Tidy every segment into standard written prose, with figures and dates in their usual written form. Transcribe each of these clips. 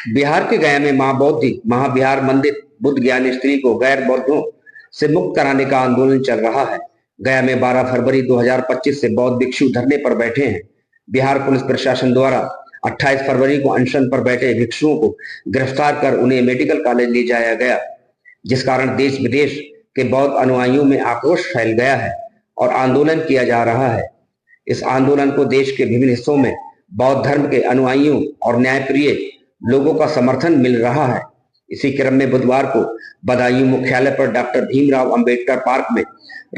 बिहार के गया में महाबौद्धि महाविहार मंदिर बुद्ध ज्ञान स्त्री को गैर बौद्धों से मुक्त कराने का आंदोलन चल रहा है। गया में 12 फरवरी 2025 से बौद्ध भिक्षु धरने पर बैठे हैं। बिहार पुलिस प्रशासन द्वारा 28 फरवरी को अनशन पर बैठे भिक्षुओं को गिरफ्तार कर उन्हें मेडिकल कॉलेज ले जाया गया, जिस कारण देश विदेश के बौद्ध अनुयायियों में आक्रोश फैल गया है और आंदोलन किया जा रहा है। इस आंदोलन को देश के विभिन्न हिस्सों में बौद्ध धर्म के अनुयायियों और न्यायप्रिय लोगों का समर्थन मिल रहा है। इसी क्रम में बुधवार को बदायूं मुख्यालय पर डॉक्टर भीमराव अंबेडकर पार्क में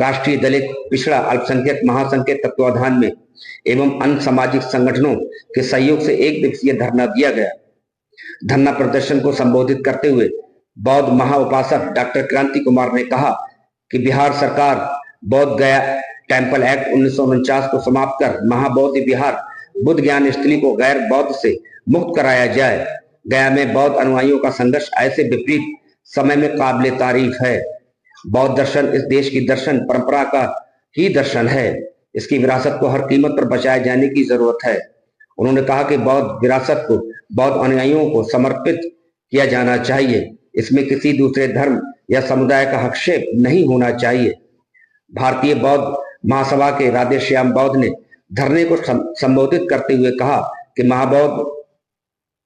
राष्ट्रीय दलित पिछड़ा अल्पसंख्यक महासंघ के तत्वाधान में एवं अन्य सामाजिक संगठनों के सहयोग से एक दिवसीय धरना दिया गया। धरना प्रदर्शन को संबोधित करते हुए बौद्ध महाउपासक डॉक्टर क्रांति कुमार ने कहा कि बिहार सरकार बौद्ध गया टेम्पल एक्ट 1949 को समाप्त कर महाबौद्ध विहार बुद्ध ज्ञान स्थली को गैर बौद्ध से मुक्त कराया जाए। गया में बौद्ध अनुयायियों का संघर्ष ऐसे विपरीत समय में काबिले तारीफ है। बौद्ध दर्शन इस देश की दर्शन परंपरा का ही दर्शन है। इसकी विरासत को हर कीमत पर बचाए जाने की जरूरत है। उन्होंने कहा कि बौद्ध विरासत को बौद्ध अनुयायियों को समर्पित किया जाना चाहिए। इसमें किसी दूसरे धर्म या समुदाय का हस्तक्षेप नहीं होना चाहिए। भारतीय बौद्ध महासभा के राधेश्याम बौद्ध ने धरने को संबोधित करते हुए कहा कि महाबौद्ध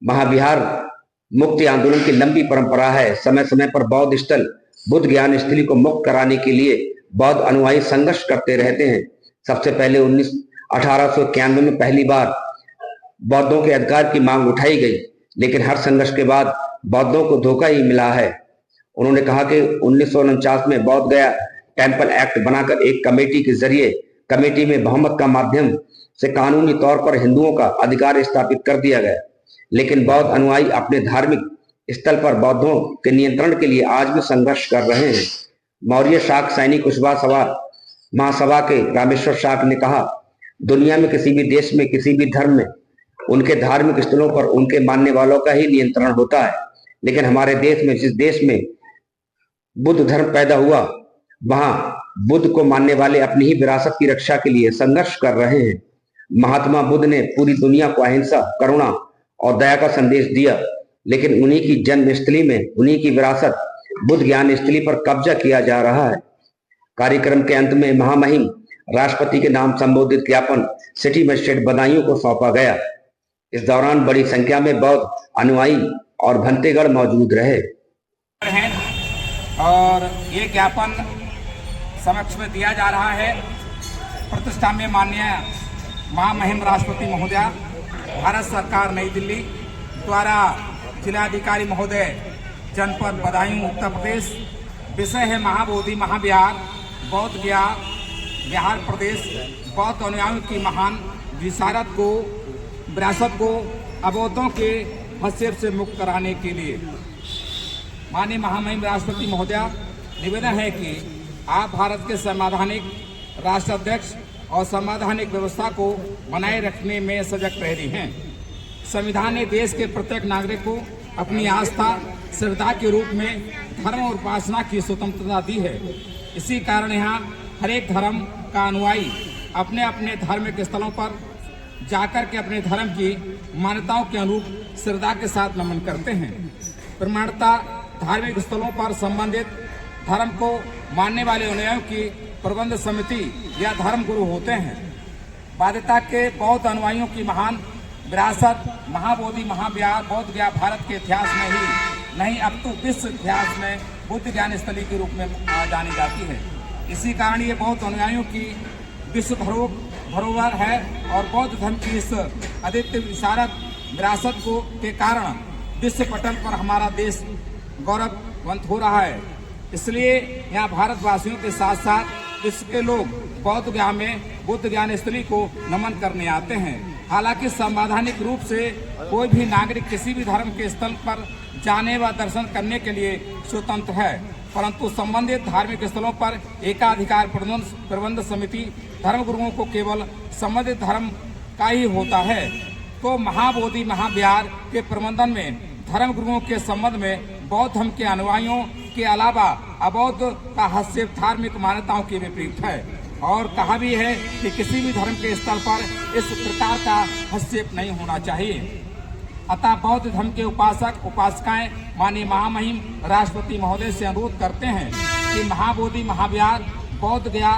महाविहार मुक्ति आंदोलन की लंबी परंपरा है। समय समय पर बौद्ध स्थल बुद्ध ज्ञान स्थली को मुक्त कराने के लिए बौद्ध अनुयायी संघर्ष करते रहते हैं। सबसे पहले 1891 में पहली बार बौद्धों के अधिकार की मांग उठाई गई, लेकिन हर संघर्ष के बाद बौद्धों को धोखा ही मिला है। उन्होंने कहा कि 1949 में बौद्ध गया टेम्पल एक्ट बनाकर एक कमेटी के जरिए कमेटी में बहुमत का माध्यम से कानूनी तौर पर हिंदुओं का अधिकार स्थापित कर दिया गया, लेकिन बौद्ध अनुयायी अपने धार्मिक स्थल पर बौद्धों के नियंत्रण के लिए आज भी संघर्ष कर रहे हैं। मौर्य शाक सैनिक कुशवा सभा महासभा के रामेश्वर शाक ने कहा, दुनिया में किसी भी देश में किसी भी धर्म में उनके धार्मिक स्थलों पर उनके मानने वालों का ही नियंत्रण होता है, लेकिन हमारे देश में जिस देश में बुद्ध धर्म पैदा हुआ वहां बुद्ध को मानने वाले अपनी ही विरासत की रक्षा के लिए संघर्ष कर रहे हैं। महात्मा बुद्ध ने पूरी दुनिया को अहिंसा, करुणा और दया का संदेश दिया, लेकिन उन्हीं की जन्म स्थली में उन्हीं की विरासत बुद्ध ज्ञान स्थली पर कब्जा किया जा रहा है। कार्यक्रम के अंत में महामहिम राष्ट्रपति के नाम संबोधित ज्ञापन सिटी मजिस्ट्रेट बदायूं को सौंपा गया। इस दौरान बड़ी संख्या में बौद्ध अनुयायी और भंतेगढ़ मौजूद रहे। और ये ज्ञापन समक्ष में दिया जा रहा है प्रतिष्ठा में माननीय महामहिम राष्ट्रपति महोदया भारत सरकार नई दिल्ली द्वारा जिलाधिकारी महोदय जनपद बदायूं उत्तर प्रदेश। विषय है महाबोधि महाविहार बौद्ध गया बिहार प्रदेश बौद्ध अनुयायियों की महान विरासत को अबौद्धों के हस्तक्षेप से मुक्त कराने के लिए माननीय महामहिम राष्ट्रपति महोदया, निवेदन है कि आप भारत के संवैधानिक राष्ट्राध्यक्ष और संवैधानिक व्यवस्था को बनाए रखने में सजग प्रहरी हैं। संविधान ने देश के प्रत्येक नागरिक को अपनी आस्था श्रद्धा के रूप में धर्म और उपासना की स्वतंत्रता दी है। इसी कारण यहाँ हर एक धर्म का अनुयायी अपने अपने धार्मिक स्थलों पर जाकर के अपने धर्म की मान्यताओं के अनुरूप श्रद्धा के साथ नमन करते हैं। प्रमाणता धार्मिक स्थलों पर संबंधित धर्म को मानने वाले अनुयायियों की प्रबंध समिति या धर्म गुरु होते हैं। बाध्यता के बौद्ध अनुयायियों की महान विरासत महाबोधि महाविहार बौद्ध गया भारत के इतिहास में ही नहीं अपितु विश्व इतिहास में बुद्ध ज्ञान स्थली के रूप में जानी जाती है। इसी कारण ये बौद्ध अनुयायियों की विश्व धरोहर है और बौद्ध धर्म की इस अद्वितीय विरासत को के कारण विश्व पटल पर हमारा देश गौरववंत हो रहा है। इसलिए यहाँ भारतवासियों के साथ साथ विश्व के लोग बौद्ध गया में बुद्ध ज्ञान स्थली को नमन करने आते हैं। हालांकि संवैधानिक रूप से कोई भी नागरिक किसी भी धर्म के स्थल पर जाने व दर्शन करने के लिए स्वतंत्र है, परंतु संबंधित धार्मिक स्थलों पर एकाधिकार प्रबंध समिति धर्म गुरुओं को केवल संबंधित धर्म का ही होता है। तो महाबोधि महाविहार के प्रबंधन में धर्म गुरुओं के संबंध में बौद्ध धर्म के अनुयायियों के अलावा अबौद्ध का हस्तक्षेप धार्मिक मान्यताओं के विपरीत है और कहा भी है कि किसी भी धर्म के स्थल पर इस प्रकार का हस्तक्षेप नहीं होना चाहिए। अतः बौद्ध धर्म के उपासक उपासिकाएं माननीय महामहिम राष्ट्रपति महोदय से अनुरोध करते हैं कि महाबोधि महाविहार बोध गया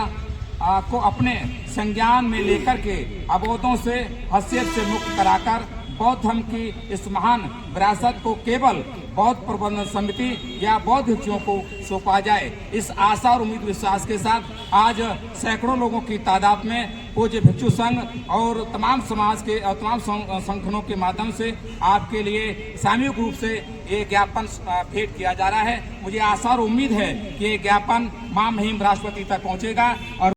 को अपने संज्ञान में लेकर के अबोधों से हैसियत से मुक्त कराकर बौद्ध धर्म की इस महान विरासत को केवल बौद्ध प्रबंधन समिति या बौद्ध भिक्षुओं को सौंपा जाए। इस आशा और उम्मीद विश्वास के साथ आज सैकड़ों लोगों की तादाद में पूज्य भिक्षु संघ और तमाम समाज के और तमाम संगठनों के माध्यम से आपके लिए सामूहिक रूप से ये ज्ञापन भेंट किया जा रहा है। मुझे आशा और उम्मीद है कि ये ज्ञापन महामहिम राष्ट्रपति तक पहुंचेगा और